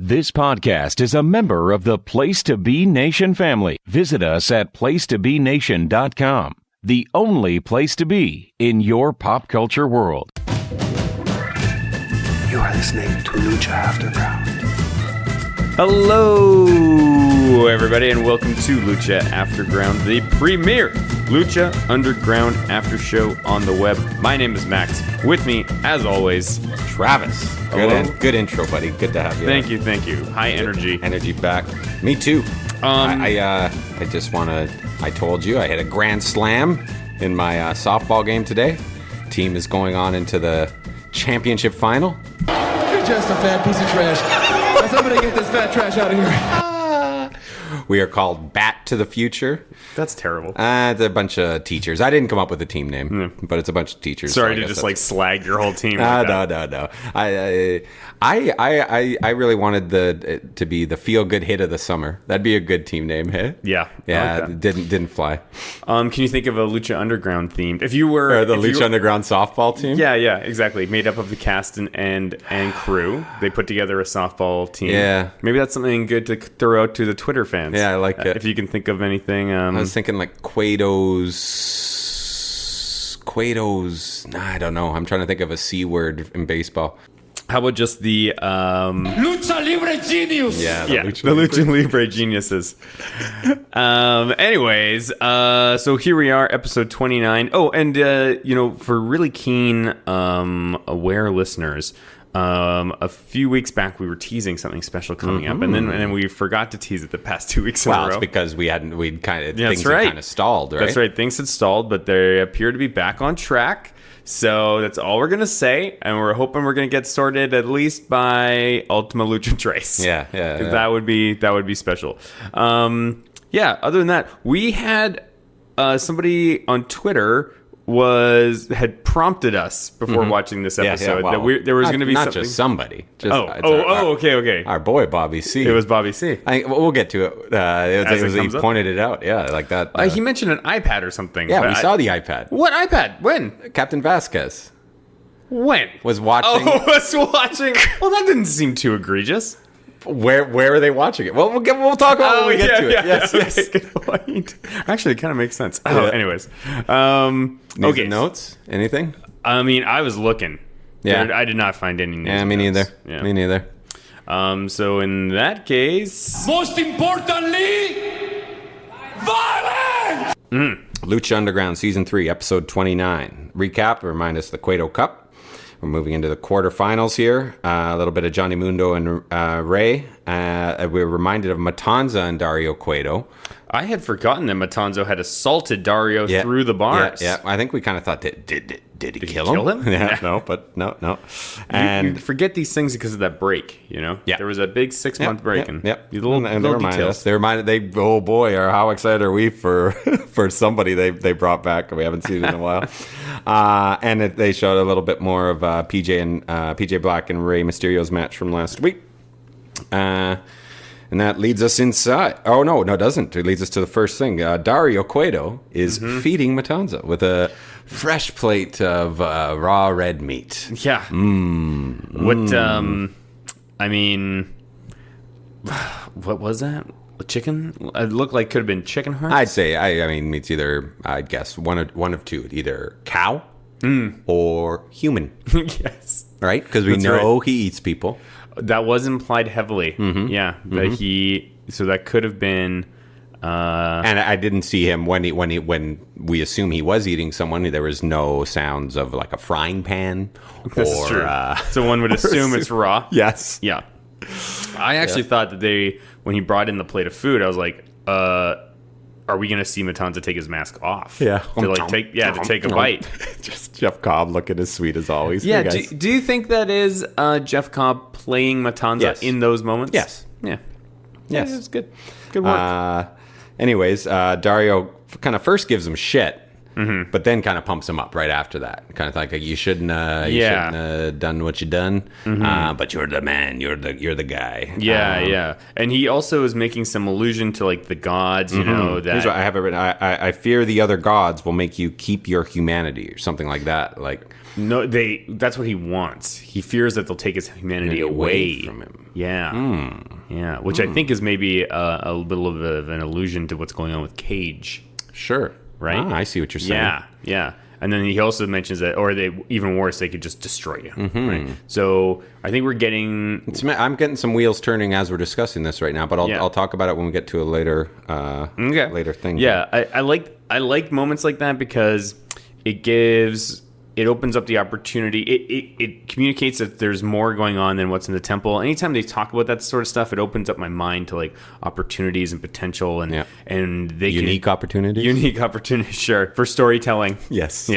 This podcast is a member of the Place to Be Nation family. Visit us at placetobenation.com, the only place to be in your pop culture world. You are listening to Lucha Afterground. Hello, everybody, and welcome to Lucha Afterground, the premier Lucha Underground after show on the web. My name is Max. With me, as always, Travis. Good intro, buddy. Good to have you. Thank you. High energy. Energy back. Me too. I just want to. I told you I hit a grand slam in my softball game today. Team is going on into the championship final. You're just a fat piece of trash. Somebody get this fat trash out of here. We are called Bat to the Future. That's terrible. It's a bunch of teachers. I didn't come up with the team name, but it's a bunch of teachers. Sorry to just slag your whole team. No. I really wanted to be the feel good hit of the summer. That'd be a good team name, hey? Yeah. It didn't fly. Can you think of a Lucha Underground themed? If you were the Lucha Underground softball team? Yeah, exactly. Made up of the cast and crew. They put together a softball team. Yeah. Maybe that's something good to throw out to the Twitter fans. Yeah, I like it. If you can think of anything. I was thinking like Quado's. I don't know. I'm trying to think of a C word in baseball. How about just the Lucha Libre Genius. The Lucha Libre geniuses. Anyways, so here we are, episode 29. Oh, and for really keen, aware listeners, a few weeks back we were teasing something special coming up, and then we forgot to tease it the past 2 weeks in a row. It's because things had kind of stalled, right? That's right. Things had stalled, but they appear to be back on track. So that's all we're gonna say, and we're hoping we're gonna get started at least by Ultima Lucha Trace. Yeah. That would be special. Other than that, we had somebody on Twitter had prompted us before watching this episode that there was going to be not something. Just somebody. Okay. Our boy Bobby C. It was Bobby C. We'll get to it. He pointed it out. Yeah, like that. He mentioned an iPad or something. Yeah, we saw the iPad. What iPad? When? Captain Vasquez. When? Was watching. Was watching. Well, that didn't seem too egregious. Where are they watching it? Well, we'll talk about it when we get to it. Yes. Good point. Actually, it kind of makes sense. Anyways. News and notes? Anything? I mean, I was looking. Yeah. I did not find any news. Yeah, me neither. Yeah. Me neither. So in that case... Most importantly, violence! Lucha Underground Season 3, Episode 29. Recap, remind us the Cueto Cup. We're moving into the quarterfinals here. A little bit of Johnny Mundo and Ray. We're reminded of Matanza and Dario Cueto. I had forgotten that Matanza had assaulted Dario through the bars. Yeah. I think we kind of thought, did he kill him? Yeah, no. And you forget these things because of that break, Yeah. There was a big 6-month break. And they reminded us. Oh boy, how excited are we for somebody they brought back we haven't seen in a while. And they showed a little bit more of PJ Black and Rey Mysterio's match from last week. And that leads us inside. Oh, no, it doesn't. It leads us to the first thing. Dario Cueto is feeding Matanza with a fresh plate of raw red meat. Yeah. What was that? Chicken? It looked like could have been chicken hearts. I'd say, it's either, I'd guess, one of two. Either cow or human. Yes. Right? Because we know he eats people. That was implied heavily. Yeah. So that could have been... and I didn't see him when we assume he was eating someone. There was no sounds of like a frying pan. This is true. So one would assume it's raw. Yes. Yeah. I actually thought that when he brought in the plate of food, I was like, are we going to see Matanza take his mask off? Yeah. To take a bite. Just Jeff Cobb looking as sweet as always. Yeah. Do you think that is Jeff Cobb playing Matanza in those moments? Yes. Yeah. Yes. It's good. Good work. Anyways, Dario kind of first gives him shit but then kind of pumps him up right after that. Kind of like you shouldn't have done what you done, but you're the man, you're the guy. Yeah. And he also is making some allusion to like the gods, you know. That Here's what I have it written. I fear the other gods will make you keep your humanity, or something like that. Like. No, that's what he wants. He fears that they'll take his humanity away from him. Yeah. Yeah. Which I think is maybe a little bit of an allusion to what's going on with Cage. Sure. Right? I see what you're saying. Yeah. And then he also mentions that, or even worse, they could just destroy you. Right? So I think we're getting... I'm getting some wheels turning as we're discussing this right now, but I'll talk about it when we get to a later thing. Yeah, I like moments like that because it opens up the opportunity. It communicates that there's more going on than what's in the temple. Anytime they talk about that sort of stuff, it opens up my mind to like opportunities and potential and unique opportunities, sure, for storytelling. Yes.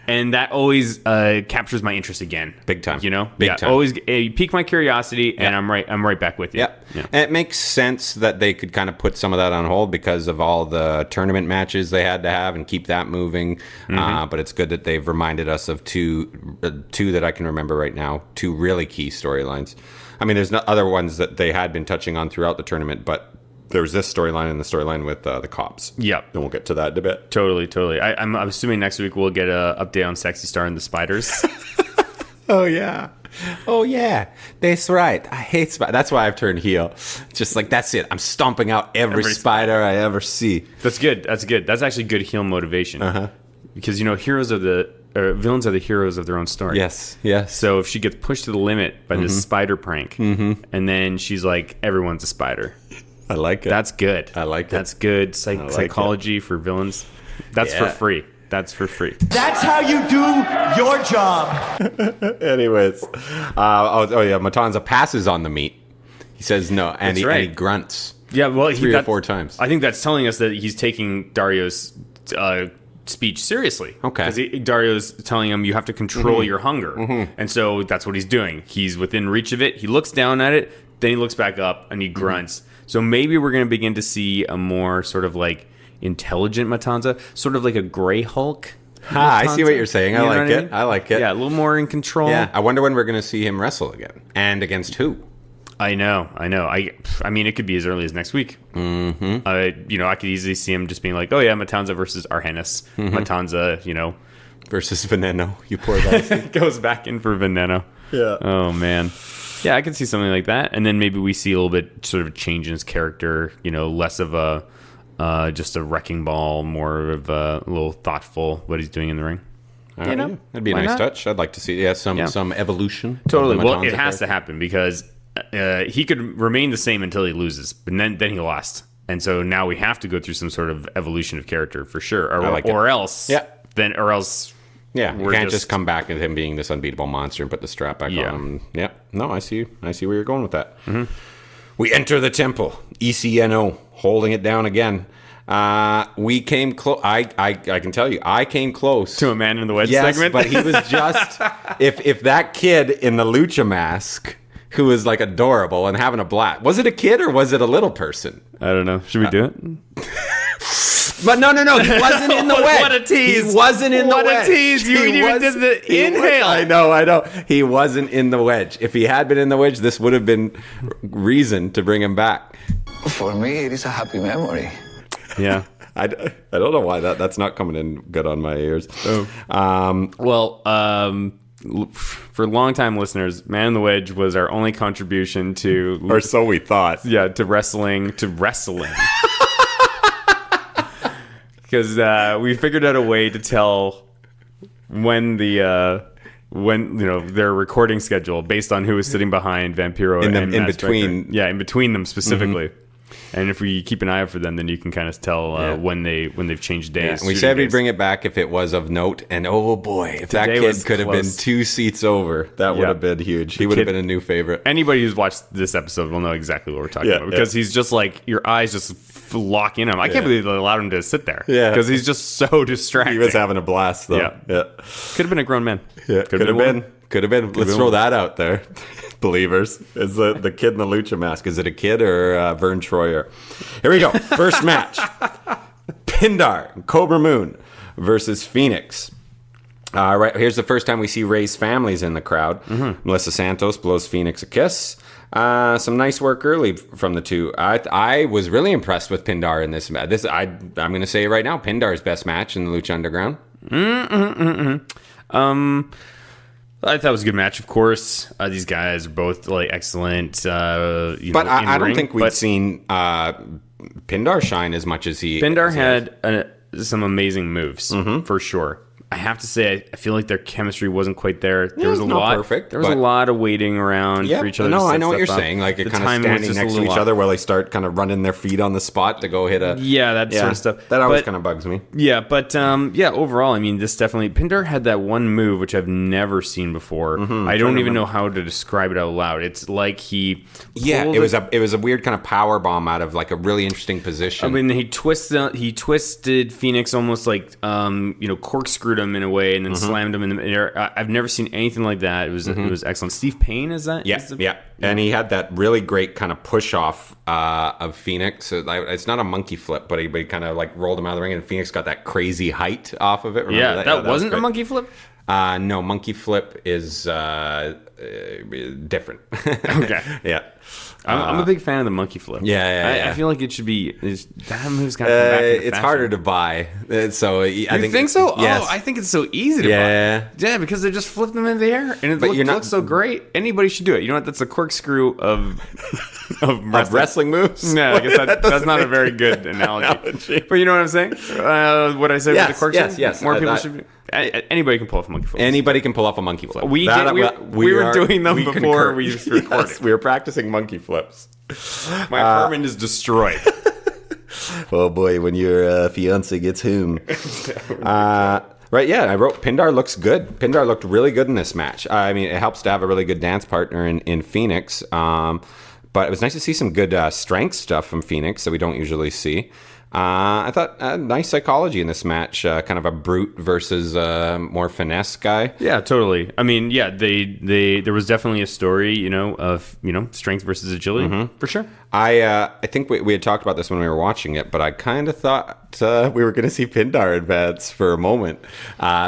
And that always captures my interest again, big time. You know, big time. Always you pique my curiosity, and I'm right back with you. Yeah. And it makes sense that they could kind of put some of that on hold because of all the tournament matches they had to have and keep that moving. But it's good that they've reminded us of two that I can remember right now, two really key storylines. I mean, there's no other ones that they had been touching on throughout the tournament, but there was this storyline and the storyline with the cops. Yep. And we'll get to that in a bit. Totally. I'm assuming next week we'll get an update on Sexy Star and the Spiders. Oh, yeah. That's right. I hate spiders. That's why I've turned heel. Just like, that's it. I'm stomping out every spider I ever see. That's good. That's actually good heel motivation. Because, you know, villains are the heroes of their own story. Yes. So if she gets pushed to the limit by this spider prank, and then she's like, everyone's a spider. I like it. That's good. I like it. That's good psychology for villains. That's for free. That's how you do your job. Anyways. Matanza passes on the meat. He says no, and he grunts. Yeah, well, 3 or 4 times. I think that's telling us that he's taking Dario's speech seriously. Okay. Because Dario's telling him you have to control your hunger. And so that's what he's doing. He's within reach of it. He looks down at it, then he looks back up, and he grunts. So maybe we're going to begin to see a more sort of like intelligent Matanza, sort of like a Gray Hulk. I see what you're saying. I like it. Yeah, a little more in control. Yeah, I wonder when we're going to see him wrestle again. And against who? I know. I mean, it could be as early as next week. I could easily see him just being like, oh yeah, Matanza versus Argenis. Matanza, versus Veneno. You poor guy. Goes back in for Veneno. Yeah. Oh, man. Yeah, I could see something like that. And then maybe we see a little bit sort of a change in his character, less of a just a wrecking ball, more of a little thoughtful what he's doing in the ring. That'd be a nice touch. I'd like to see some evolution. Totally. Well, it has to happen because he could remain the same until he loses, but then he lost. And so now we have to go through some sort of evolution of character for sure. Or else. Yeah, you can't just come back with him being this unbeatable monster and put the strap back on him. Yeah, no, I see where you're going with that. We enter the temple. ECNO holding it down again. We came close. I can tell you, I came close to a man in the wedge segment. But he was just if that kid in the lucha mask who was like adorable and having a blast. Was it a kid or was it a little person? I don't know. Should we do it? But no, he wasn't in the wedge. What a tease. He wasn't in the wedge. What a tease. You even did the inhale. I know. He wasn't in the wedge. If he had been in the wedge, this would have been reason to bring him back. For me, it is a happy memory. Yeah. I don't know why that's not coming in good on my ears. For longtime listeners, Man in the Wedge was our only contribution to... Or so we thought. Yeah, to wrestling. Because we figured out a way to tell when their recording schedule based on who was sitting behind Vampiro in between. Yeah, in between them specifically. And if we keep an eye out for them, then you can kind of tell when they've changed days. Yeah. And we said we'd bring it back if it was of note. And oh boy, if that kid could have been 2 seats over, that would have been huge. He would have been a new favorite. Anybody who's watched this episode will know exactly what we're talking about because he's just like your eyes just lock in him. I can't believe they allowed him to sit there. Yeah, because he's just so distracted. He was having a blast though. Yeah. Could have been a grown man. Yeah, could have been. Let's throw that out there. Believers. Is the kid in the lucha mask? Is it a kid or Vern Troyer? Here we go. First match. Pindar and Kobra Moon versus Phoenix. Right, here's the first time we see Ray's family's in the crowd. Melissa Santos blows Phoenix a kiss. Some nice work early from the two. I was really impressed with Pindar in this match. I'm going to say it right now, Pindar's best match in the Lucha Underground. I thought it was a good match, of course. These guys are both like excellent. But I don't think we've seen Pindar shine as much as he. Pindar had some amazing moves for sure. I have to say, I feel like their chemistry wasn't quite there. There was a lot. Perfect, there was a lot of waiting around for each other. No, to I know what you're up. saying. Like, it the kind of standing next to each other while they start kind of running their feet on the spot to go hit a. Yeah, that sort of stuff. That always kind of bugs me. Yeah, but overall, I mean, this definitely. Pindar had that one move which I've never seen before. I don't even know how to describe it out loud. It's like he. Yeah, it was a weird kind of power bomb out of like a really interesting position. I mean, he twisted Phoenix almost like corkscrewed him in a way, and then slammed him in the air. I've never seen anything like that. It was excellent. Steve Payne, is that? Yeah. And he had that really great kind of push off of Phoenix. So it's not a monkey flip, but he kind of like rolled him out of the ring, and Phoenix got that crazy height off of it. Remember that wasn't a monkey flip? No, monkey flip is different. Okay. Yeah. I'm a big fan of the monkey flip. Yeah. I feel like it should be that move's got to come back. It's harder to buy, so I think so. Yes. Oh, I think it's so easy to buy. Yeah, because they just flip them in the air, and it looks so great. Anybody should do it. You know what? That's a corkscrew of wrestling moves. No, I guess that's not a very good analogy. But you know what I'm saying? What I said with the corkscrew. Yes. More people should. Anybody can pull off a monkey flip. Anybody can pull off a monkey flip. We were doing them before we recorded. Yes, we were practicing monkey flips. My apartment is destroyed. Oh boy, when your fiance gets home. Right, yeah, I wrote Pindar looks good. Pindar looked really good in this match. I mean, it helps to have a really good dance partner in Phoenix. But it was nice to see some good strength stuff from Phoenix that we don't usually see. I thought nice psychology in this match, kind of a brute versus more finesse guy. Yeah, totally. I mean, yeah, there was definitely a story, of strength versus agility for sure. I think we had talked about this when we were watching it, but I kind of thought we were going to see Pindar advance for a moment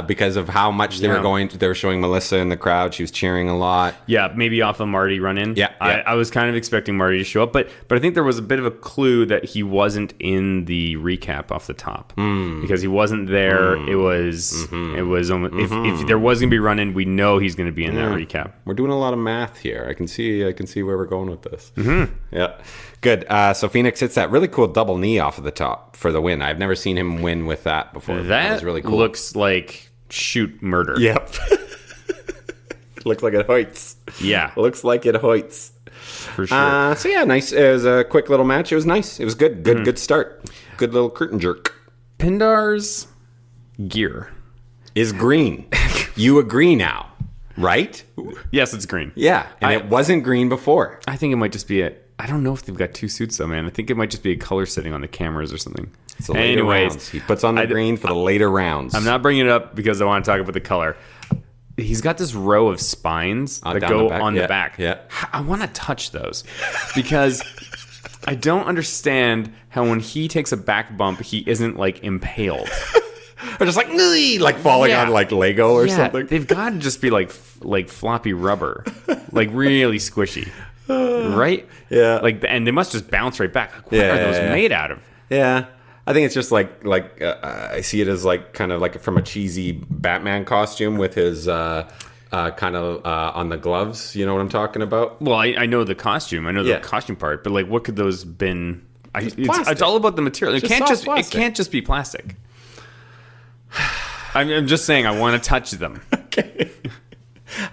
because of how much they were showing Melissa in the crowd. She was cheering a lot. Yeah, maybe off of Marty run in. Yeah. I was kind of expecting Marty to show up, but I think there was a bit of a clue that he wasn't in the recap off the top because he wasn't there. It was almost, if there was going to be run in, we know he's going to be in that recap. We're doing a lot of math here. I can see where we're going with this. Yeah. Good. So Phoenix hits that really cool double knee off of the top for the win. I've never seen him win with that before. That was really cool. Looks like shoot murder. Yep. Looks like it hoits. Yeah. Looks like it hoits. For sure. So yeah, nice. It was a quick little match. It was nice. It was good. Good start. Good little curtain jerk. Pindar's gear is green. You agree now, right? Yes, it's green. Yeah, and it wasn't green before. I think it might just be I don't know if they've got two suits though, man. I think it might just be a color setting on the cameras or something. Anyways, rounds. He puts on the green for the later rounds. I'm not bringing it up because I want to talk about the color. He's got this row of spines that go on the back. Yeah. I want to touch those because I don't understand how when he takes a back bump, he isn't like impaled. Or just like falling on like Lego or something. They've got to just be like floppy rubber, like really squishy. Right? Yeah. And they must just bounce right back. Like, what are those made out of? Yeah. I think it's just like I see it as like kind of like from a cheesy Batman costume with his kind of on the gloves. You know what I'm talking about? Well, I know the costume. I know the costume part. But like, what could those been? It's all about the material. It can't just be plastic. I'm just saying I want to touch them. Okay.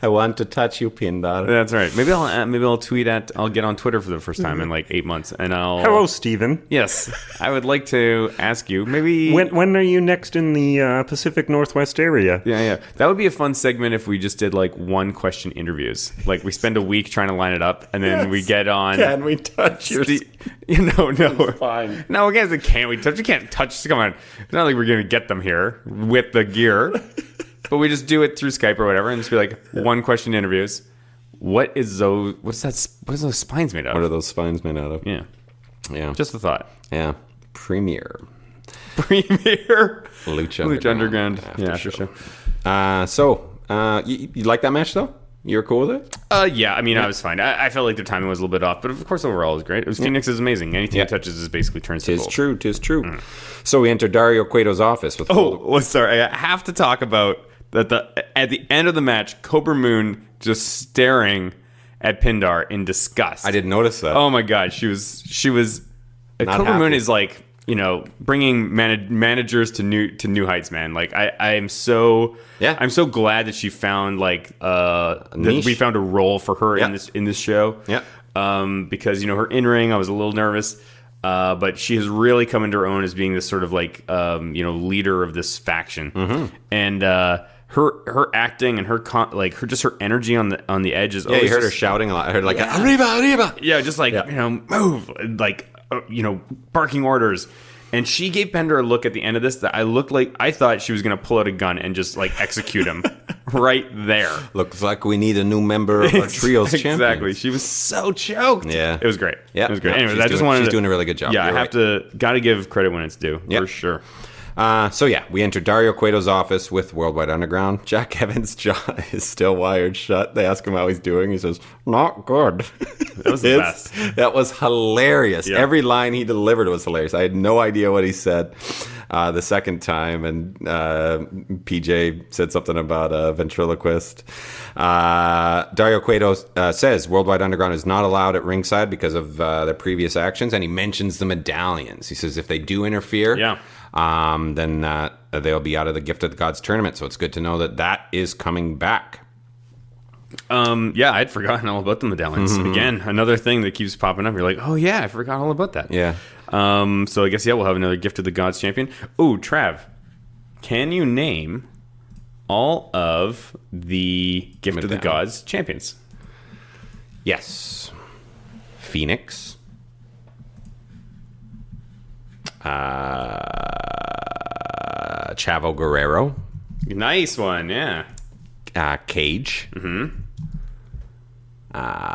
I want to touch you, Pindar. That's right. Maybe I'll tweet I'll get on Twitter for the first time in like 8 months, and I'll. Hello, Steven. Yes, I would like to ask you. Maybe when are you next in the Pacific Northwest area? Yeah. That would be a fun segment if we just did like one question interviews. Like we spend a week trying to line it up, and then we get on. Can we touch your? No. Fine. No, again, can't we touch? We can't touch. Come on. It's not like we're gonna get them here with the gear. But we just do it through Skype or whatever, and just be like one question interviews. What is those? What are those spines made out of? What are those spines made out of? Yeah. Yeah. Just a thought. Yeah. Premiere. Premier Lucha Underground. After For show. sure. You like that match though? You're cool with it? Yeah, I mean, I was fine. I felt like their timing was a little bit off, but of course, overall, it was great. Phoenix is amazing. Anything he touches is basically turns to gold. Tis true. So we enter Dario Cueto's office with... Sorry. I have to talk about that. At the end of the match, Kobra Moon just staring at Pindar in disgust. I didn't notice that. Oh my god, she was. Kobra Moon is like, bringing managers to new heights, man. Like I am so I'm so glad that she found that we found a role for her in this show. Yeah. Because her in ring, I was a little nervous, but she has really come into her own as being this sort of leader of this faction, and her acting and her energy on the edge is always. You heard her shouting a lot. I heard arriba. Yeah, just move, barking orders. And she gave Pindar a look at the end of this that I thought she was going to pull out a gun and just execute him right there. Looks like we need a new member of our trio's champions. Exactly. She was so choked. Yeah. It was great. Yeah. It was great. Yeah, Anyways, she's doing a really good job. Yeah, got to give credit when it's due, for sure. We enter Dario Cueto's office with Worldwide Underground. Jack Evans' jaw is still wired shut. They ask him how he's doing. He says, "Not good." That was the best. That was hilarious. Yeah. Every line he delivered was hilarious. I had no idea what he said the second time, and PJ said something about a ventriloquist. Dario Cueto says Worldwide Underground is not allowed at ringside because of their previous actions, and he mentions the medallions. He says if they do interfere... then they'll be out of the Gift of the Gods tournament. So it's good to know that is coming back. I'd forgotten all about the medallions. Again, another thing that keeps popping up. You're like, oh yeah, I forgot all about that. Yeah. So I guess we'll have another Gift of the Gods champion. Ooh, Trav, can you name all of the Gift of the Gods champions? Yes. Phoenix. Chavo Guerrero. Nice one, yeah. Cage. How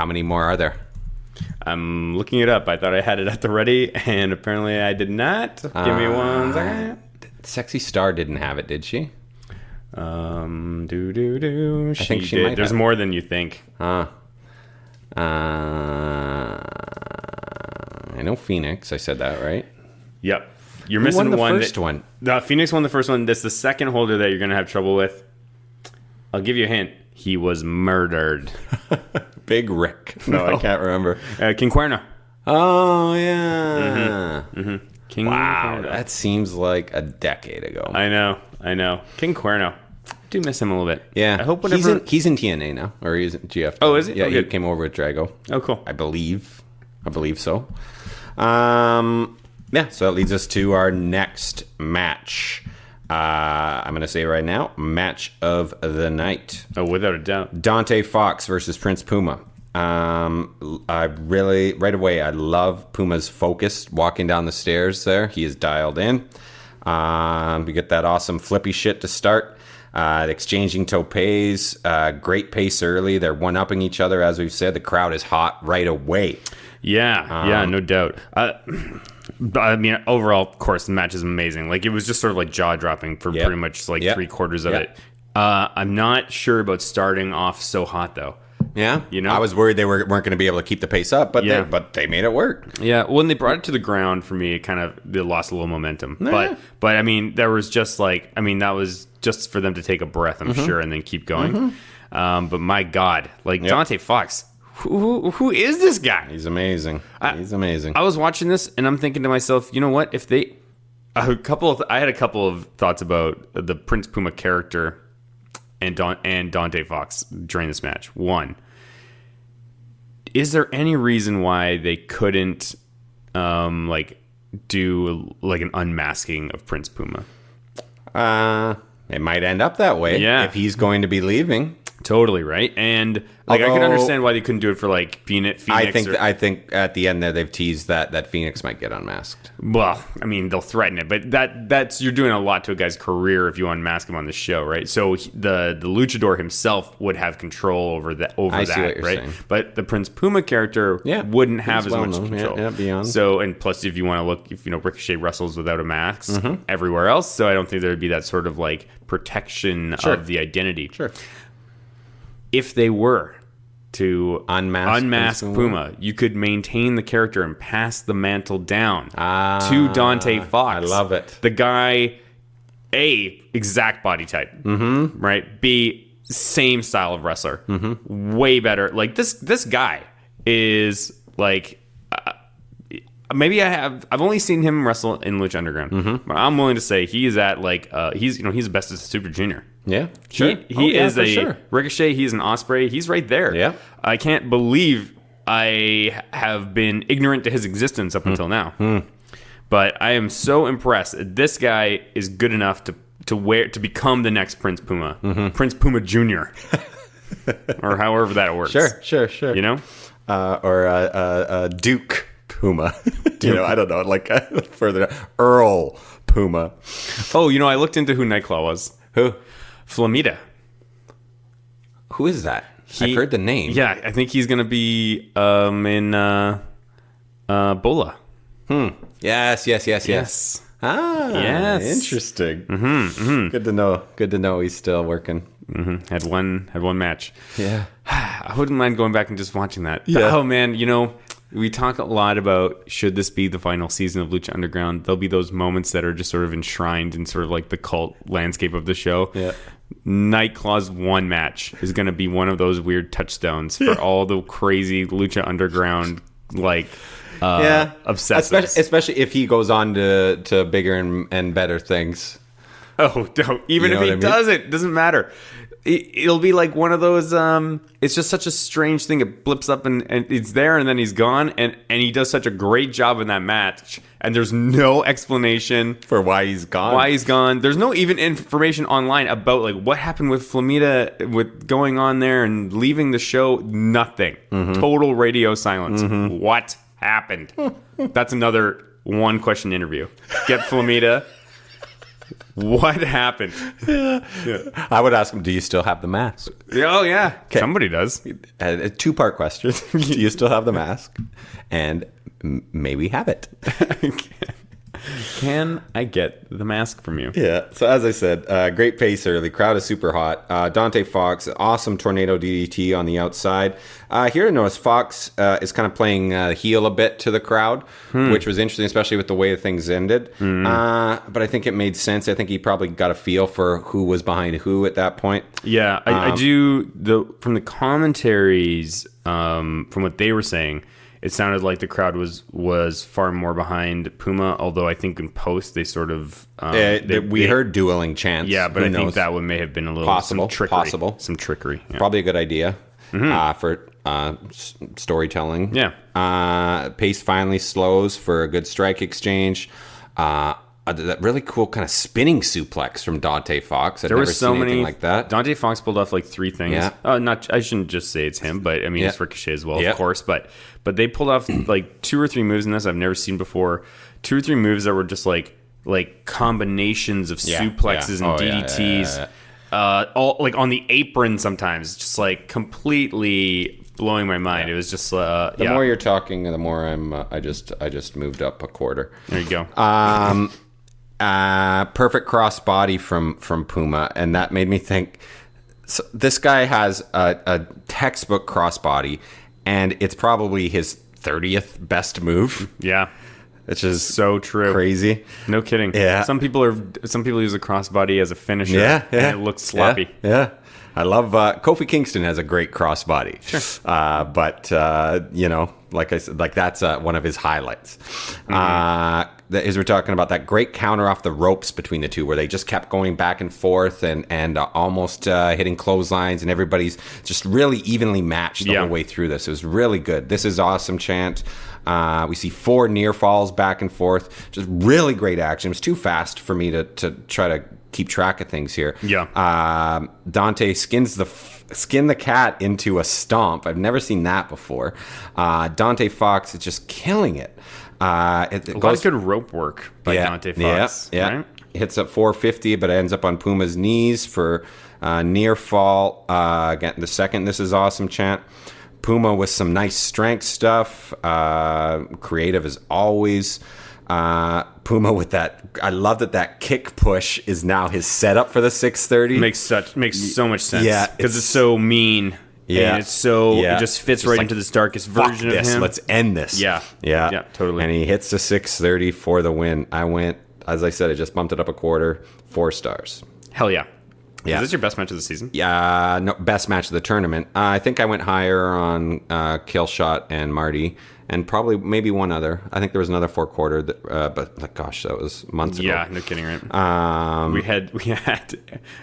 many more are there? I'm looking it up. I thought I had it at the ready, and apparently I did not. Give me 1 second. Sexy Star didn't have it, did she? I think she might There's have. more than you think. I know Phoenix. I said that, right? Yep. You're missing won the one. first one? Phoenix won the first one. That's the second holder that you're going to have trouble with. I'll give you a hint. He was murdered. Big Rick. No, I can't remember. King Cuerno. Oh, yeah. King Wow, Cuerno. that seems like a decade ago. I know. King Cuerno. Do miss him a little bit. Yeah. I hope whenever... He's in TNA now. Or he's in GF. Oh, is he? Yeah, Oh, he good. came over with Drago. Oh, cool. I believe so. So that leads us to our next match. I'm going to say right now, match of the night. Oh, without a doubt. Dante Fox versus Prince Puma. I really, right away, I love Puma's focus walking down the stairs there. He is dialed in. We get that awesome flippy shit to start. Exchanging topes, great pace early. They're one-upping each other, as we've said. The crowd is hot right away. Yeah, no doubt. I mean, overall, of course, the match is amazing. Like, it was just sort of like jaw-dropping for pretty much like 3/4 of it. I'm not sure about starting off so hot, though. Yeah, You know? I was worried they weren't going to be able to keep the pace up, but they made it work. Yeah, when they brought it to the ground, for me, they lost a little momentum. But I mean, there was just that was just for them to take a breath, I'm sure, and then keep going. But my God, Dante Fox, who is this guy? He's amazing. He's amazing. I was watching this and I'm thinking to myself, you know what? If they, I had a couple of thoughts about the Prince Puma character and Dante Fox during this match. One, is there any reason why they couldn't do an unmasking of Prince Puma? It might end up that way if he's going to be leaving. Totally, right? And like, I can understand why they couldn't do it for like Phoenix. I think at the end there they've teased that Phoenix might get unmasked. Well, I mean, they'll threaten it, but that's you're doing a lot to a guy's career if you unmask him on the show, right? So the luchador himself would have control over that, right? Saying. But the Prince Puma character wouldn't have as much control. Yeah, beyond. So, and plus, if you want to look, Ricochet wrestles without a mask everywhere else, so I don't think there would be that sort of like protection of the identity. Sure. If they were to unmask Puma. Puma, you could maintain the character and pass the mantle down to Dante Fox. I love it. The guy, A, exact body type, right? B, same style of wrestler, way better. Like this guy is like, maybe I've only seen him wrestle in Lucha Underground, but I'm willing to say he is at like he's the best as a Super Junior. Yeah, sure. He is Ricochet. He's an Osprey. He's right there. Yeah. I can't believe I have been ignorant to his existence up until now. But I am so impressed. This guy is good enough to become the next Prince Puma, Prince Puma Jr. or however that works. Sure. You know, or Duke Puma. I don't know, like further Earl Puma. Oh, I looked into who Nightclaw was. Who? Flamita. Who is that? I've heard the name. Yeah, I think he's going to be in Bola. Yes. Yes. Interesting. Good to know he's still working. Had one match. Yeah. I wouldn't mind going back and just watching that. Yeah. Oh, man, we talk a lot about should this be the final season of Lucha Underground. There'll be those moments that are just sort of enshrined in sort of like the cult landscape of the show. Yeah. Nightclaw's one match is going to be one of those weird touchstones for all the crazy Lucha Underground obsessives. Especially if he goes on to bigger and better things. Oh, don't. Even if he does it doesn't matter. It'll be like one of those, it's just such a strange thing. It blips up and it's there and then he's gone. And he does such a great job in that match. And there's no explanation for why he's gone. There's no even information online about like what happened with Flamita, with going on there and leaving the show. Nothing. Total radio silence. What happened? That's another one question interview. Get Flamita. What happened? Yeah. I would ask him, do you still have the mask? Oh, yeah. Okay. Somebody does. A two-part question. Do you still have the mask? And may we have it? Can I get the mask from you? Yeah. So as I said, great pace early. Crowd is super hot. Dante Fox, awesome tornado DDT on the outside. Here I notice Fox is kind of playing heel a bit to the crowd, which was interesting, especially with the way things ended. But I think it made sense. I think he probably got a feel for who was behind who at that point. Yeah, I do. From the commentaries, from what they were saying, it sounded like the crowd was far more behind Puma, although I think in post they sort of... we heard dueling chants. Yeah, but I think that one may have been a little... Some trickery. Yeah. Probably a good idea for storytelling. Yeah. Pace finally slows for a good strike exchange. That really cool kind of spinning suplex from Dante Fox. I've never seen anything like that. Dante Fox pulled off like three things. Yeah. I shouldn't just say it's him, but I mean it's Ricochet as well, of course. But they pulled off like 2 or 3 moves in this I've never seen before. 2 or 3 moves that were just like combinations of suplexes and DDTs. All like on the apron sometimes, just like completely blowing my mind. It was just the more you're talking, the more I just moved up a quarter. There you go. Perfect cross body from Puma, and that made me think. So this guy has a textbook cross body, and it's probably his 30th best move. Yeah, which is so true. Crazy. No kidding. Yeah. Some people use a crossbody as a finisher. Yeah. And it looks sloppy. Yeah. I love Kofi Kingston has a great crossbody. Sure. But like I said, like that's one of his highlights. As we're talking about that great counter off the ropes between the two, where they just kept going back and forth and almost hitting clotheslines, and everybody's just really evenly matched the whole way through this. It was really good. This is awesome chant. We see 4 near falls back and forth. Just really great action. It was too fast for me to try to keep track of things here. Yeah. Dante skin the cat into a stomp. I've never seen that before. Dante Fox is just killing it. A lot of good rope work by Dante Fox. Yeah. Right? Hits up 450, but ends up on Puma's knees for near fall. Again, the second This Is Awesome chant. Puma with some nice strength stuff. Creative as always. Puma with that. I love that kick push is now his setup for the 630. Makes so much sense. Yeah, because it's so mean. Yeah, and it just fits right into this darkest version of him. Let's end this. Yeah, totally. And he hits the 630 for the win. I went, as I said, I just bumped it up a quarter, 4 stars. Hell yeah. Yeah. Is this your best match of the season? Yeah, no, best match of the tournament. I think I went higher on Killshot and Marty, and probably maybe one other. I think there was another 4-quarter, but gosh, that was months ago. Yeah, no kidding, right? We had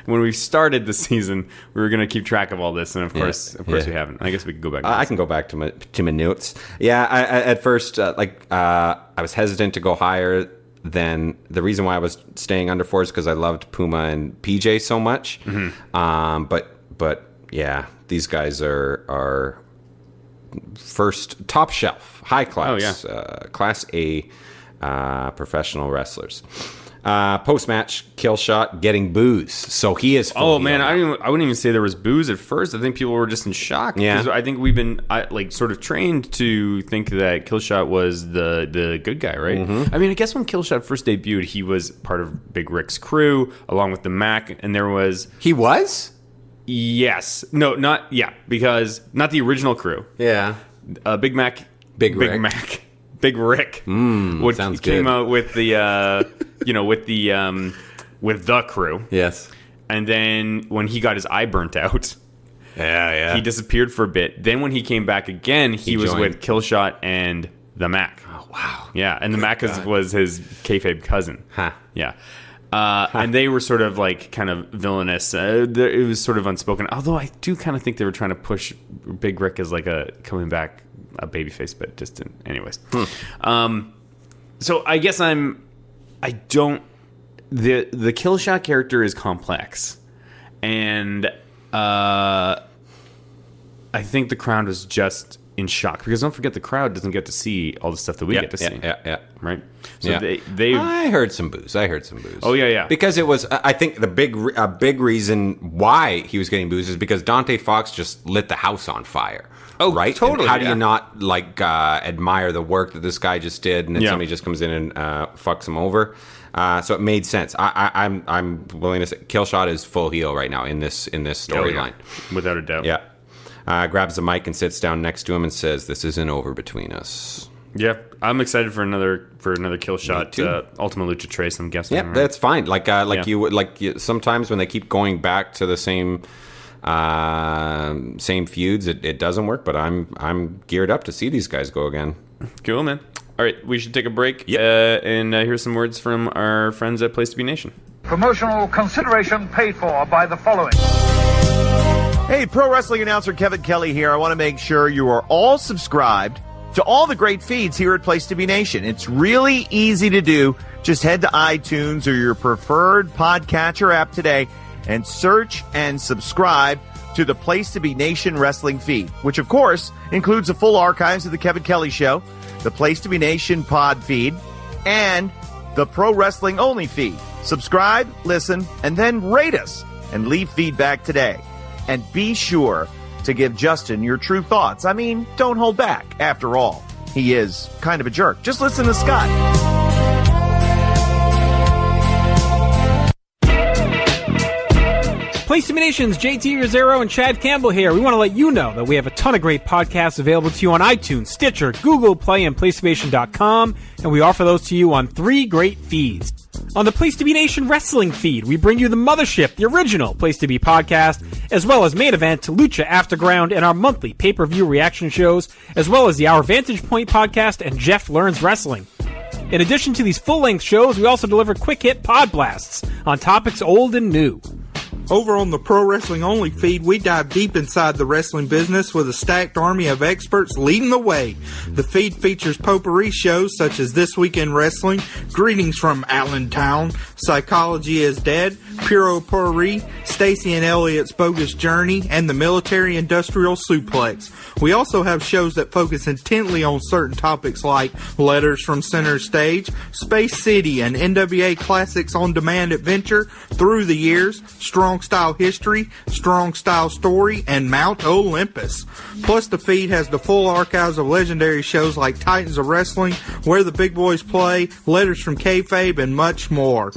when we started the season, we were going to keep track of all this, and of course we haven't. I guess we can go back. I can go back to my notes. Yeah, I at first I was hesitant to go higher. Then the reason why I was staying under 4 is because I loved Puma and PJ so much. Mm-hmm. But yeah, these guys are first top shelf, high class, class A professional wrestlers. Post match, Killshot getting booze, so he is. Oh man, I wouldn't even say there was booze at first. I think people were just in shock. Yeah, I think we've been sort of trained to think that Killshot was the good guy, right? Mm-hmm. I mean, I guess when Killshot first debuted, he was part of Big Rick's crew along with the Mac, and there was he was. Yes, no, not because not the original crew. Yeah, Big Mac, Big Rick. Big Rick sounds came good. out with the with the crew. Yes. And then when he got his eye burnt out, he disappeared for a bit. Then when he came back again, he was joined. with Killshot and the Mac. Oh wow. Yeah, and the Mac was his kayfabe cousin. Huh. Yeah. And they were sort of like kind of villainous. It was sort of unspoken. Although I do kind of think they were trying to push Big Rick as like a coming back a babyface, but just didn't. Anyways. So I guess the Killshot character is complex, and I think the crowd was just in shock because don't forget the crowd doesn't get to see all the stuff that we get to see. Yeah. Right. So they I heard some booze. Oh yeah. Because it was. I think the big reason why he was getting booze is because Dante Fox just lit the house on fire. Oh, right. Totally. And how do you not admire the work that this guy just did, and then somebody just comes in and fucks him over? So it made sense. I'm willing to say Killshot is full heel right now in this storyline, without a doubt. Yeah. Grabs the mic and sits down next to him and says, "This isn't over between us." Yeah, I'm excited for another Killshot. Ultimate Lucha Trace, I'm guessing. Yeah, right? that's fine. Sometimes when they keep going back to the same feuds, it doesn't work. But I'm geared up to see these guys go again. Cool, man. All right, we should take a break. Yep. And here's some words from our friends at Place to Be Nation. Promotional consideration paid for by the following. Hey, pro wrestling announcer Kevin Kelly here. I want to make sure you are all subscribed to all the great feeds here at Place to Be Nation. It's really easy to do. Just head to iTunes or your preferred podcatcher app today and search and subscribe to the Place to Be Nation wrestling feed, which of course includes the full archives of the Kevin Kelly Show, the Place to Be Nation pod feed, and the Pro Wrestling Only feed. Subscribe, listen, and then rate us and leave feedback today. And be sure to give Justin your true thoughts. I mean, don't hold back. After all, he is kind of a jerk. Just listen to Scott. Place to Be Nation's JT Rosero and Chad Campbell here. We want to let you know that we have a ton of great podcasts available to you on iTunes, Stitcher, Google Play, and PlayStation.com, and we offer those to you on 3 great feeds. On the Place to Be Nation wrestling feed, we bring you the Mothership, the original Place to Be podcast, as well as Main Event, Lucha Afterground, and our monthly pay-per-view reaction shows, as well as the Our Vantage Point podcast and Jeff Learns Wrestling. In addition to these full-length shows, we also deliver quick-hit pod blasts on topics old and new. Over on the Pro Wrestling Only feed, we dive deep inside the wrestling business with a stacked army of experts leading the way. The feed features potpourri shows such as This Week in Wrestling, Greetings from Allentown, Psychology is Dead, Puro Potpourri, Stacy and Elliot's Bogus Journey, and the Military Industrial Suplex. We also have shows that focus intently on certain topics like Letters from Center Stage, Space City, and NWA Classics on Demand Adventure, Through the Years, Strong Style History, Strong Style Story, and Mount Olympus. Plus, the feed has the full archives of legendary shows like Titans of Wrestling, Where the Big Boys Play, Letters from Kayfabe, and much more.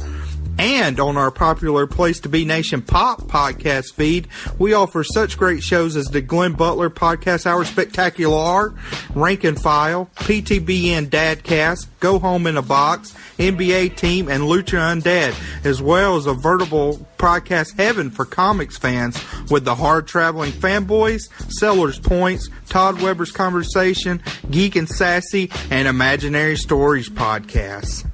And on our popular Place to Be Nation Pop podcast feed, we offer such great shows as the Glenn Butler Podcast Hour Spectacular, Rank and File, PTBN Dadcast, Go Home in a Box, NBA Team, and Lucha Undead, as well as a veritable podcast heaven for comics fans with the Hard Traveling Fanboys, Sellers Points, Todd Weber's Conversation, Geek and Sassy, and Imaginary Stories podcasts.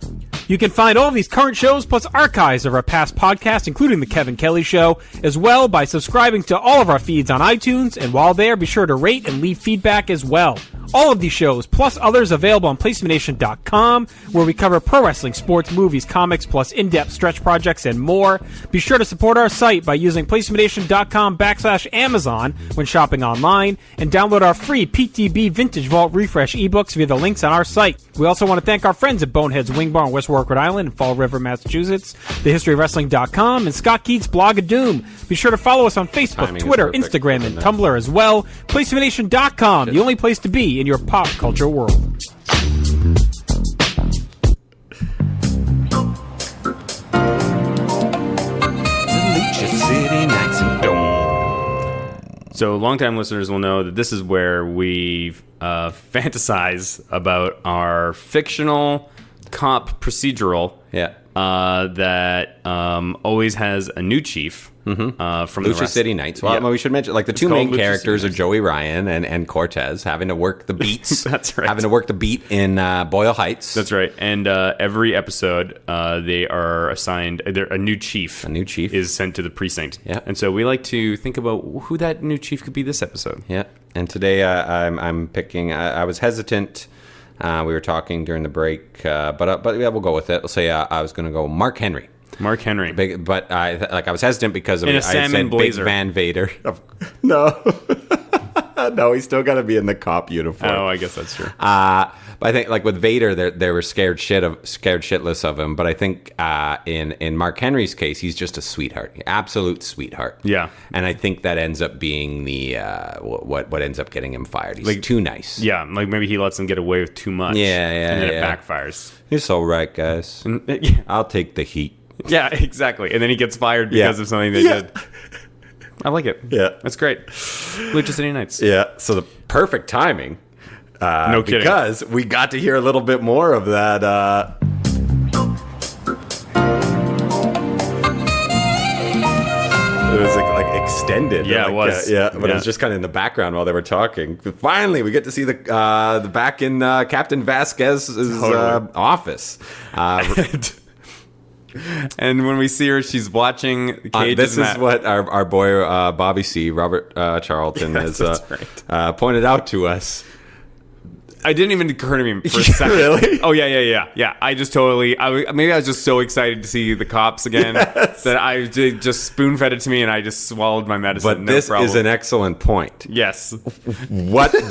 You can find all of these current shows plus archives of our past podcasts, including The Kevin Kelly Show, as well by subscribing to all of our feeds on iTunes, and while there, be sure to rate and leave feedback as well. All of these shows, plus others, available on PlaceToBeNation.com, where we cover pro wrestling, sports, movies, comics, plus in-depth stretch projects and more. Be sure to support our site by using PlaceToBeNation.com/Amazon when shopping online, and download our free PTB Vintage Vault Refresh ebooks via the links on our site. We also want to thank our friends at Bonehead's Wing Bar in West Warwick, Rhode Island, and Fall River, Massachusetts, TheHistoryOfWrestling.com, and Scott Keats' Blog of Doom. Be sure to follow us on Facebook, Twitter, Instagram, and Tumblr as well. PlaceToBeNation.com, the only place to be in your pop culture world. So longtime listeners will know that this is where we fantasize about our fictional cop procedural that always has a new chief. From Lucha City Knights. Well, we should mention, like, the two main characters are Joey Ryan and Cortez, having to work the beats. That's right. Having to work the beat in Boyle Heights. That's right. And every episode, they are assigned a new chief. A new chief is sent to the precinct. Yeah. And so we like to think about who that new chief could be this episode. Yeah. And today I'm picking. I was hesitant. We were talking during the break, but yeah, we'll go with it. We'll say I was going to go Mark Henry. Mark Henry. But I was hesitant because of I said blazer. Big Van Vader. No. No, he's still got to be in the cop uniform. Oh, I guess that's true. But I think, like, with Vader, they were scared shitless of him. But I think in Mark Henry's case, he's just a sweetheart, absolute sweetheart. Yeah. And I think that ends up being the what ends up getting him fired. He's too nice. Yeah, like maybe he lets them get away with too much. Yeah, and then it backfires. It's all right, guys. I'll take the heat. Yeah, exactly. And then he gets fired because of something they did. I like it. Yeah. That's great. Lucha City Knights. Yeah. So the perfect timing. No kidding. Because we got to hear a little bit more of that. It was like extended. Yeah, it was. But it was just kind of in the background while they were talking. But finally, we get to see the back in Captain Vasquez's office. And when we see her, she's watching Cage's this is what our boy Bobby C. Robert Charlton has pointed out to us. I didn't even occur to me for a second. Really? Oh, yeah. I just totally... maybe I was just so excited to see the cops again that I just spoon-fed it to me and I just swallowed my medicine. But this is an excellent point. Yes. What is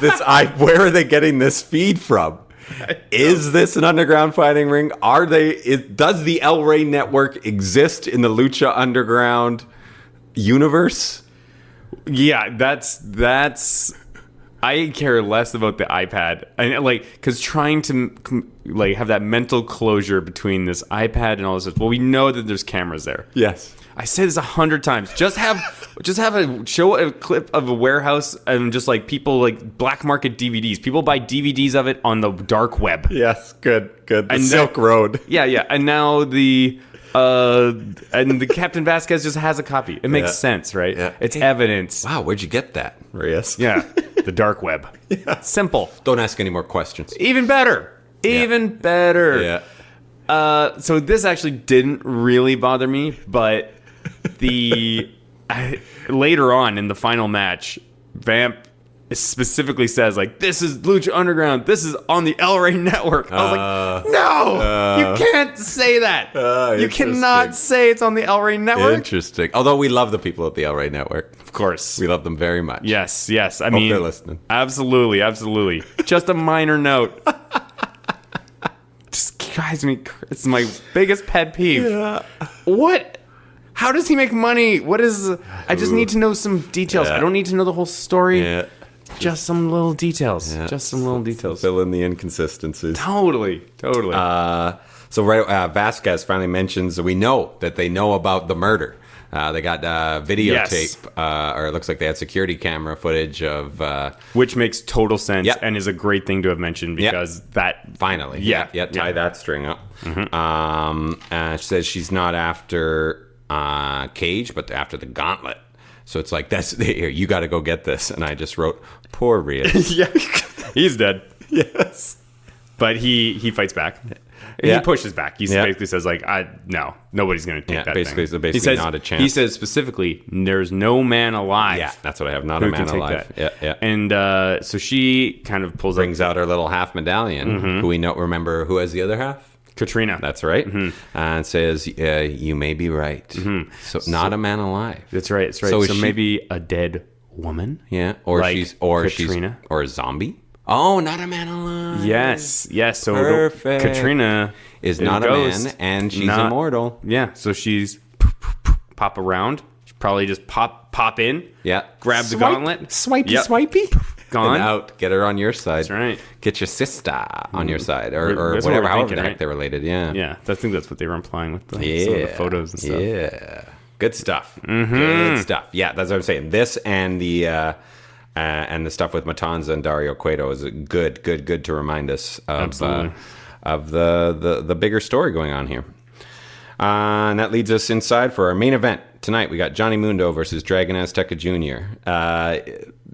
this? Where are they getting this feed from? Is this an underground fighting ring? Does the El Rey Network exist in the Lucha Underground universe? Yeah, that's. I care less about the iPad, and because trying to have that mental closure between this iPad and all this. Well, we know that there's cameras there. Yes. I say this 100 times. Just have show a clip of a warehouse and just people black market DVDs. People buy DVDs of it on the dark web. Yes, good. The Silk Road. Yeah. And now the Captain Vasquez just has a copy. It makes sense, right? Yeah. It's evidence. Wow, where'd you get that, Reyes? Yeah, the dark web. Yeah. Simple. Don't ask any more questions. Even better. Yeah. So this actually didn't really bother me, but later on in the final match, Vamp specifically says, like, this is Lucha Underground. This is on the El Rey Network. I was like, no, you can't say that. You cannot say it's on the El Rey Network. Interesting. Although we love the people at the El Rey Network. Of course. We love them very much. Yes. I Hope mean, they're listening. Absolutely. Just a minor note. Just drives me. It's my biggest pet peeve. Yeah. What? How does he make money? What is? I just need to know some details. Yeah. I don't need to know the whole story. Yeah. Just some little details. Yeah. Just some little details. Fill in the inconsistencies. Totally. So Vasquez finally mentions we know that they know about the murder. They got videotape, or it looks like they had security camera footage of... which makes total sense and is a great thing to have mentioned because that... Finally. Tie that string up. Mm-hmm. She says she's not after Cage, but after the Gauntlet. So it's like, here, you got to go get this. And I just wrote, poor Reyes. Yeah, he's dead. Yes. But he fights back. He pushes back. He basically says, like, no, nobody's going to take that basically, thing. Basically, he says, not a chance. He says specifically, there's no man alive. Yeah, that's what I have. Not a man alive. Yeah. And so she kind of brings out her little half medallion, who we remember who has the other half? Katrina. That's right. And says, you may be right. So not a man alive. That's right. So maybe a dead woman. Yeah. Or like she's Katrina. Or a zombie. Oh, not a man alive. Yes. So perfect. Katrina is not a man, and she's immortal. Yeah. So she's pop around. She probably just pop in. Yeah. Grab the gauntlet. Swipey. Gone. And out. Get her on your side. That's right. Get your sister on your side, or whatever. However the heck they're related. Yeah. Yeah. I think that's what they were implying with some of the photos and stuff. Yeah. Good stuff. Good stuff. Yeah. That's what I'm saying. This and the stuff with Matanza and Dario Cueto is good to remind us of the bigger story going on here. And that leads us inside for our main event tonight. We got Johnny Mundo versus Dragon Azteca Jr.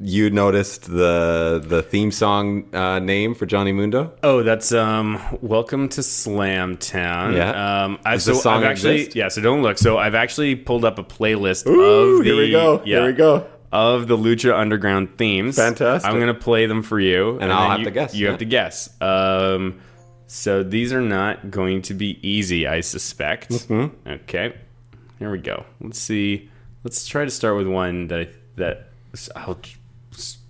You noticed the theme song name for Johnny Mundo? Oh, that's Welcome to Slamtown. Yeah. Does the song exist? Yeah. So don't look. So I've actually pulled up a playlist of the. Here we go. Yeah, here we go. Of the Lucha Underground themes. Fantastic. I'm going to play them for you. And I'll have to guess. You have to guess. So these are not going to be easy, I suspect. Mm-hmm. Okay. Here we go. Let's see. Let's try to start with one that I'll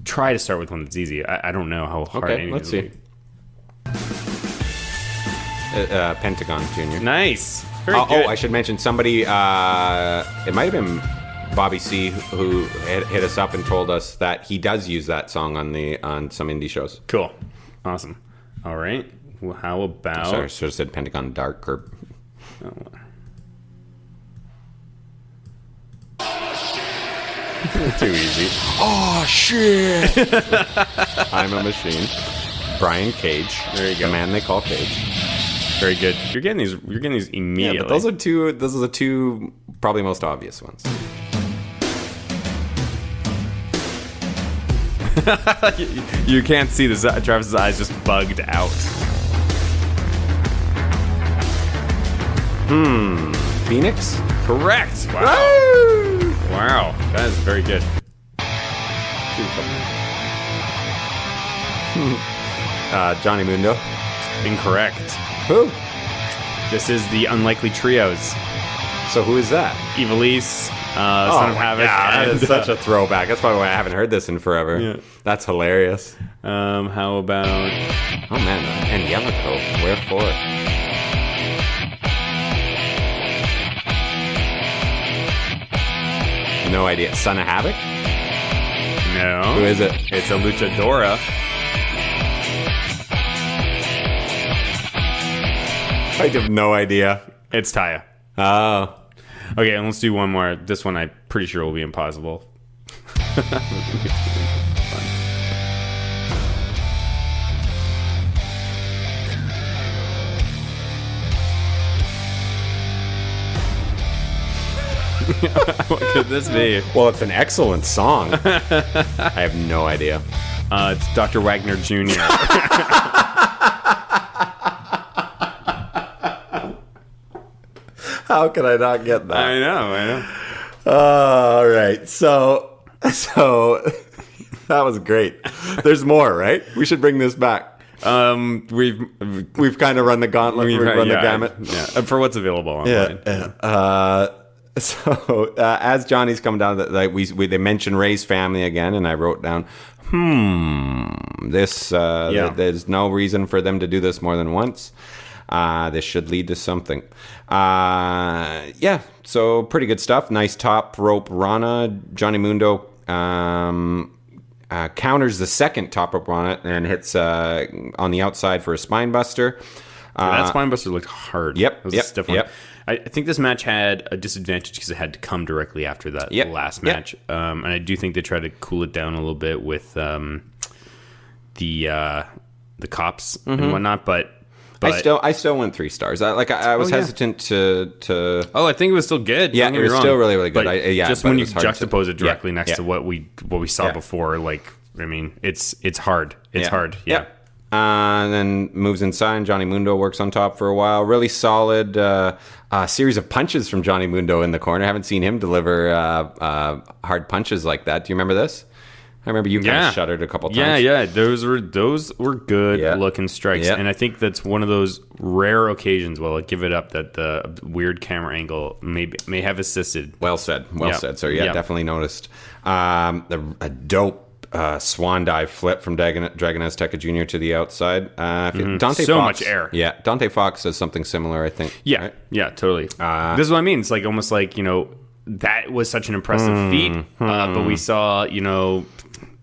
try to start with one that's easy. I don't know how hard any let's of see. Be. Pentagon Jr. Nice. Very good. I should mention somebody, it might have been Bobby C, who hit us up and told us that he does use that song on some indie shows. Cool. Awesome. All right. Well, how about... Sorry, I should have said Pentagon Dark or... Too easy. Oh, shit! I'm a Machine. Brian Cage. There you go. The man they call Cage. Very good. You're getting these immediately. Yeah, but those are the two probably most obvious ones. You can't see this. Travis's eyes just bugged out. Phoenix? Correct. Wow. Woo! Wow. That is very good. Johnny Mundo. Incorrect. Who? This is the Unlikely Trios. So who is that? Evilise, Son of Havoc. That is such a throwback. That's probably why I haven't heard this in forever. Yeah. That's hilarious. How about... Oh, man. And Yellowcoat. Wherefore? No idea. Son of Havoc? No. Who is it? It's a luchadora. I have no idea. It's Taya. Oh. Okay, and let's do one more. This one I'm pretty sure will be impossible. What could this be? Well, it's an excellent song. I have no idea. It's Dr. Wagner Jr. How could I not get that? I know. All right. So that was great. There's more, right? We should bring this back. We've kind of run the gauntlet. We've run the gamut. For what's available online. So as Johnny's coming down, they mention Ray's family again, and I wrote down, there's no reason for them to do this more than once. This should lead to something. So pretty good stuff. Nice top rope Rana. Johnny Mundo counters the second top rope Rana and hits on the outside for a spine buster. That spine buster looked hard. Yep. It was a stiff one. I think this match had a disadvantage because it had to come directly after that last match. And I do think they tried to cool it down a little bit with the cops and whatnot, but I still went 3 stars. I was hesitant to. Oh, I think it was still good. Yeah, it was still really, really good. Just when you juxtapose it directly next to what we saw before, it's hard. It's hard. Yeah. And then moves inside. Johnny Mundo works on top for a while. Really solid series of punches from Johnny Mundo in the corner. Haven't seen him deliver hard punches like that. Do you remember this? I remember you kind of shuddered a couple times. Yeah. Those were good looking strikes, and I think that's one of those rare occasions. Well, I give it up that the weird camera angle may have assisted. Well said. So definitely noticed. A dope swan dive flip from Dragon Azteca Jr. to the outside. Dante so Fox, much air. Yeah, Dante Fox does something similar, I think. Yeah, right? Yeah, totally. This is what I mean. It's almost like that was such an impressive feat, but we saw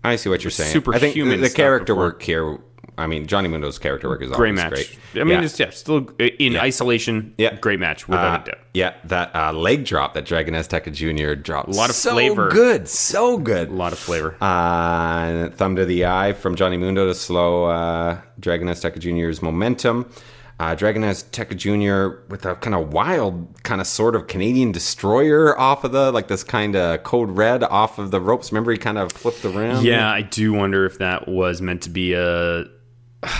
I see what you're saying. Superhuman. I think the character work here. I mean, Johnny Mundo's character work is always great match. Great. I mean, it's still in isolation. Yeah, great match without a doubt. Yeah, that leg drop that Dragon Azteca Jr. dropped. A lot of flavor. So good. A lot of flavor. Thumb to the eye from Johnny Mundo to slow Dragon Azteca Jr.'s momentum. Dragon Azteca Jr. with a kind of wild, kind of sort of Canadian destroyer off of this kind of code red off of the ropes. Remember, he kind of flipped around. Yeah, I do wonder if that was meant to be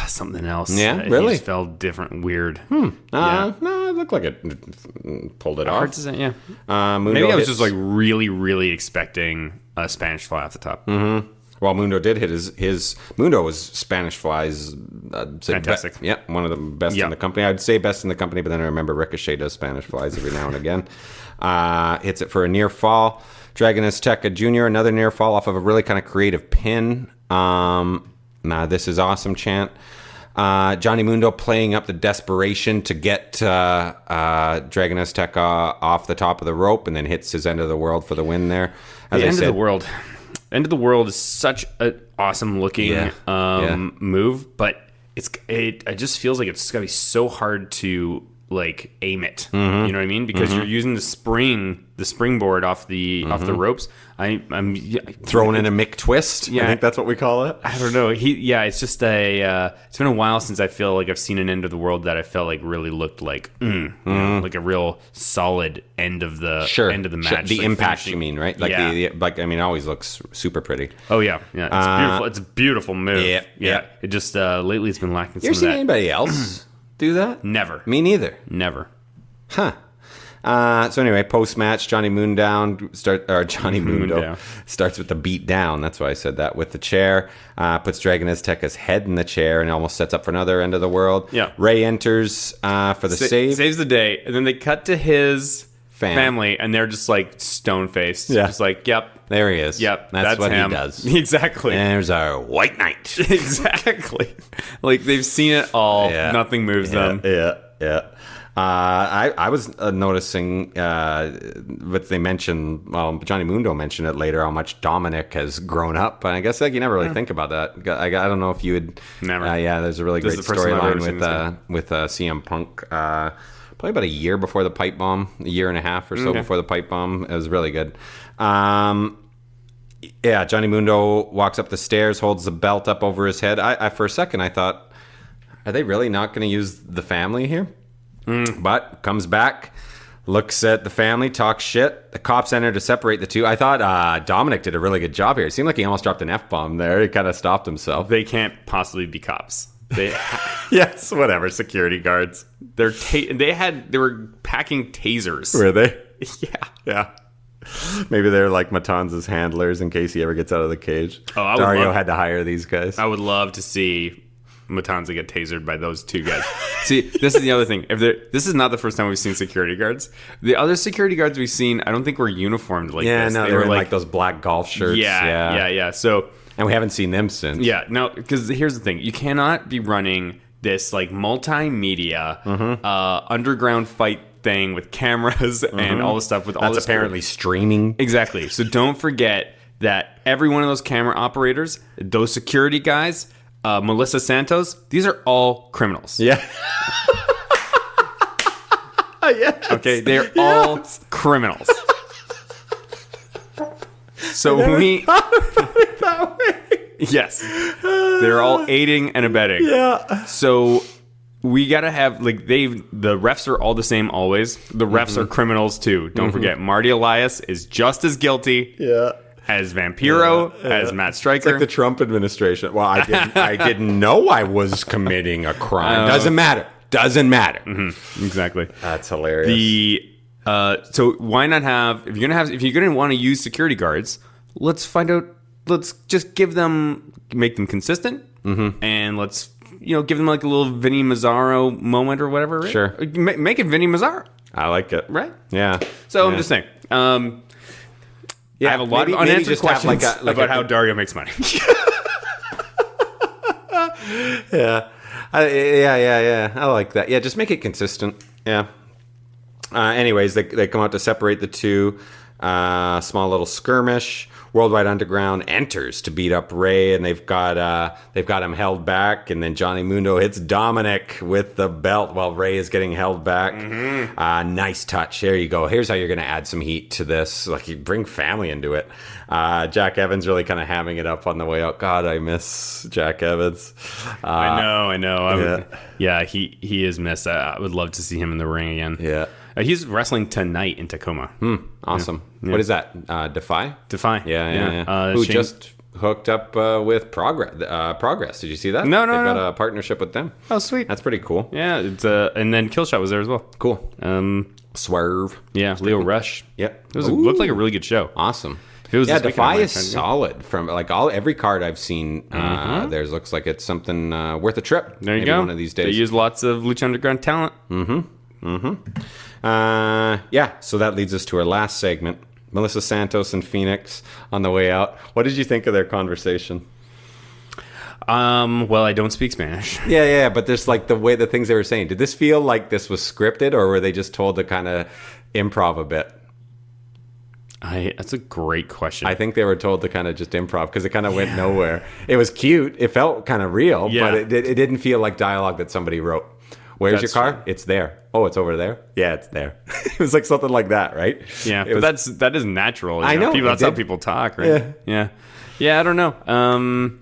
something else. Yeah, really? He just felt different, weird. No, it looked like it pulled it off. Hard to say, yeah. Maybe I was just really, really expecting a Spanish fly off the top. Mm-hmm. Well, Mundo did hit his Mundo was Spanish flies. Fantastic. One of the best in the company. I'd say best in the company, but then I remember Ricochet does Spanish flies every now and again. Hits it for a near fall. Dragon Azteca Jr., another near fall off of a really kind of creative pin. This is awesome chant. Johnny Mundo playing up the desperation to get Dragon Azteca off the top of the rope and then hits his end of the world for the win there. As the end of the world. End of the World is such an awesome looking move, but it just feels like it's gonna be so hard to aim it. You know what I mean? Because you're using the springboard off the ropes. I'm throwing in a Mick twist. Yeah, I think that's what we call it. I don't know. It's just it's been a while since I feel like I've seen an End of the World that I felt like really looked like like a real solid end of the match. The impact, finishing. You mean, right? It always looks super pretty. Oh yeah. It's beautiful. It's a beautiful move. Yeah. It just lately it's been lacking. You ever seen anybody else do that? Never. Me neither. Never. Huh. So anyway, post-match, Johnny Mundo starts with the beat down. That's why I said that. With the chair, puts Dragon Azteca's head in the chair and almost sets up for another End of the World. Yeah. Ray enters for the save. Saves the day. And then they cut to his family and they're just stone-faced. Yeah. Just yep. There he is. Yep. That's what him. he does. Exactly. And there's our White Knight. Exactly. They've seen it all. Yeah. Nothing moves them. Yeah. I was noticing what they mentioned. Well, Johnny Mundo mentioned it later. How much Dominic has grown up, but I guess you never really think about that. I don't know if you would. Never. There's a really great storyline with CM Punk. Probably about a year before the pipe bomb, a year and a half or so before the pipe bomb. It was really good. Johnny Mundo walks up the stairs, holds the belt up over his head. I for a second I thought, are they really not going to use the family here? But comes back, looks at the family, talks shit. The cops enter to separate the two. I thought Dominic did a really good job here. It seemed like he almost dropped an F-bomb there. He kind of stopped himself. They can't possibly be cops. Yes, whatever. Security guards. They were packing tasers. Were they? Yeah. Maybe they're like Matanza's handlers in case he ever gets out of the cage. Oh, Dario had to hire these guys. I would love to see Matanza get tasered by those two guys. See, this is the other thing. This is not the first time we've seen security guards. The other security guards we've seen, I don't think were uniformed like this. Yeah, no, they were in like those black golf shirts. Yeah. So, and we haven't seen them since. Yeah, no, because here's the thing: you cannot be running this like multimedia underground fight thing with cameras and all this stuff with all that's this apparently streaming. Exactly. So don't forget that every one of those camera operators, those security guys, Melissa Santos, these are all criminals. Yeah. Yes. Okay, they're all criminals. So that way. Yes, they're all aiding and abetting. Yeah. So we gotta have the refs are all the same always. The refs are criminals too. Don't forget, Marty Elias is just as guilty. Yeah. As Vampiro, as Matt Stryker. It's like the Trump administration. Well, I didn't know I was committing a crime. Doesn't matter. Exactly. That's hilarious. So why not have if you're gonna want to use security guards, let's find out. Let's just make them consistent, and let's give them like a little Vinny Mazzaro moment or whatever. Right? Sure, make it Vinny Mazzaro. I like it. Right? Yeah. So I'm just saying. I have a lot of unanswered questions about how Dario makes money. Yeah. I like that. Yeah, just make it consistent. Yeah. Anyways, they come out to separate the two. Small little skirmish. Worldwide Underground enters to beat up Ray, and they've got him held back, and then Johnny Mundo hits Dominic with the belt while Ray is getting held back. Nice touch. There you go. Here's how you're going to add some heat to this. Like, you bring family into it. Jack Evans really kind of hamming it up on the way out. God, I miss Jack Evans. I know. He is missed. I would love to see him in the ring again. Yeah. He's wrestling tonight in Tacoma. Awesome. Yeah. What is that? Defy? Defy. Yeah. Who just hooked up with Progress. Did you see that? No. They've got a partnership with them. Oh, sweet. That's pretty cool. Yeah. It's and then Killshot was there as well. Cool. Swerve. Yeah. Leo Rush. Yep. It looked like a really good show. Awesome. Defy is solid. From like every card I've seen, theirs looks like it's something worth a trip. There you go. One of these days. They use lots of Lucha Underground talent. So that leads us to our last segment. Melissa Santos and Phoenix on the way out. What did you think of their conversation? Well, I don't speak Spanish. Yeah, but there's like the things they were saying. Did this feel like this was scripted, or were they just told to kind of improv a bit? That's a great question. I think they were told to kind of just improv because it kind of went nowhere. It was cute. It felt kind of real, but it didn't feel like dialogue that somebody wrote. Where's your car? True. It's there. Oh, it's over there? Yeah, it's there. It was like something like that, right? Yeah, but that is natural. I know. That's how people talk, right? Yeah, I don't know.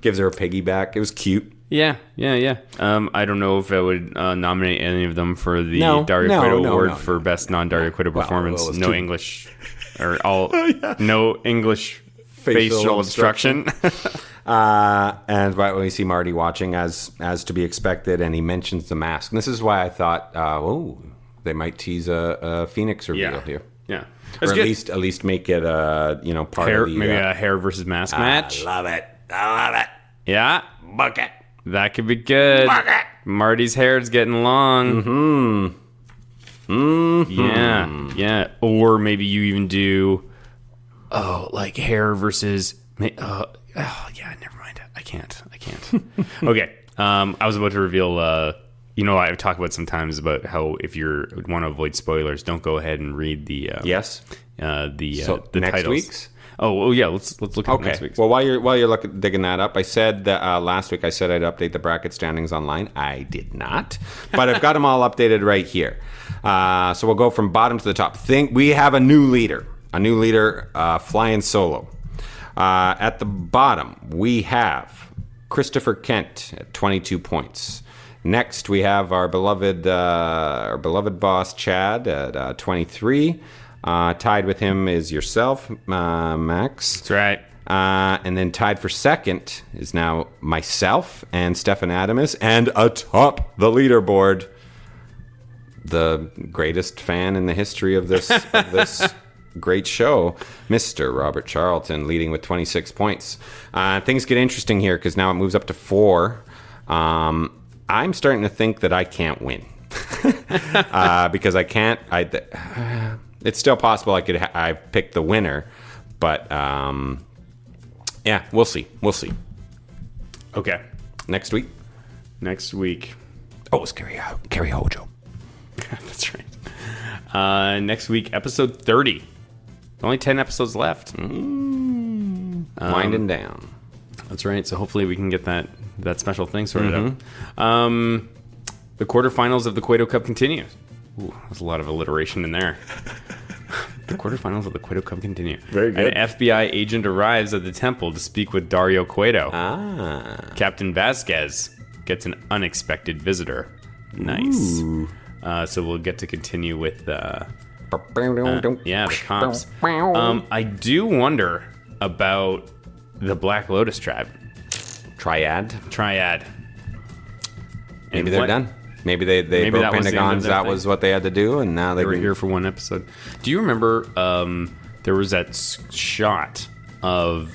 Gives her a piggyback. It was cute. Yeah. I don't know if I would nominate any of them for the Dario Cueto Award for Best Non-Dario Cueto Performance. No English. Or no English facial obstruction. And right when we see Marty watching, as to be expected, and he mentions the mask. And this is why I thought, they might tease a Phoenix reveal here. Yeah. Or at least make it part hair, of the... Maybe a hair versus mask match. I love it. Yeah. Book it. That could be good. Book it. Marty's hair is getting long. Yeah. Or maybe you even do, like hair versus... never mind. I can't. Okay. I was about to reveal, I've talked about sometimes about how if you want to avoid spoilers, don't go ahead and read the the next titles. Week's? Oh yeah, let's look at next week's. Well, while you're digging that up, I said that last week I said I'd update the bracket standings online. I did not, but I've got them all updated right here. So we'll go from bottom to the top. We have a new leader flying solo. At the bottom, we have Christopher Kent at 22 points. Next, we have our beloved boss Chad at 23. Tied with him is yourself, Max. That's right. And then tied for second is now myself and Stefan Adamus. And atop the leaderboard, the greatest fan in the history of this great show, Mr. Robert Charlton, leading with 26 points. Things get interesting here because now it moves up to 4. I'm starting to think that I can't win because I can't. It's still possible I picked the winner, but yeah, we'll see. Okay. Next week. Oh, it's Kerry Hojo. That's right. Next week, episode 30. Only 10 episodes left. Winding down. That's right. So hopefully we can get that special thing sorted out. The quarterfinals of the Cueto Cup continue. Ooh, there's a lot of alliteration in there. The quarterfinals of the Cueto Cup continue. Very good. An FBI agent arrives at the temple to speak with Dario Cueto. Captain Vasquez gets an unexpected visitor. Nice. So we'll get to continue with the cops. I do wonder about the Black Lotus Triad. Maybe they're done. Maybe they broke Pentagons. That was what they had to do, and now they were here for one episode. Do you remember there was that shot of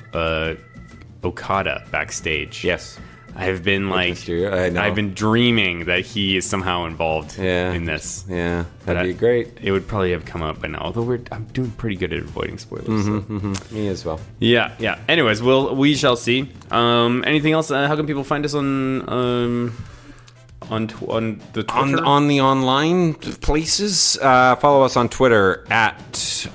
Okada backstage? Yes. I've been I've been dreaming that he is somehow involved in this. Yeah, that'd be great. It would probably have come up by now. Although I'm doing pretty good at avoiding spoilers. Me as well. Yeah. Anyways, we shall see. Anything else? How can people find us on the Twitter? On the online places? Follow us on Twitter at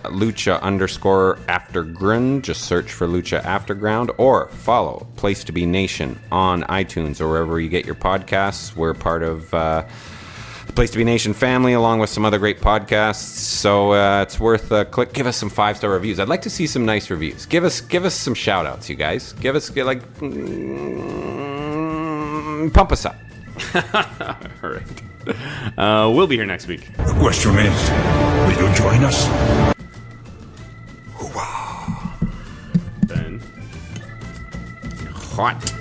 Lucha_Afterground. Just search for Lucha Afterground, or follow Place to Be Nation on iTunes or wherever you get your podcasts. We're part of the Place to Be Nation family, along with some other great podcasts. So it's worth a click. Give us some 5-star reviews. I'd like to see some nice reviews. Give us some shout outs, you guys. Pump us up. All right. We'll be here next week. The question is, will you join us? Ben. Hot.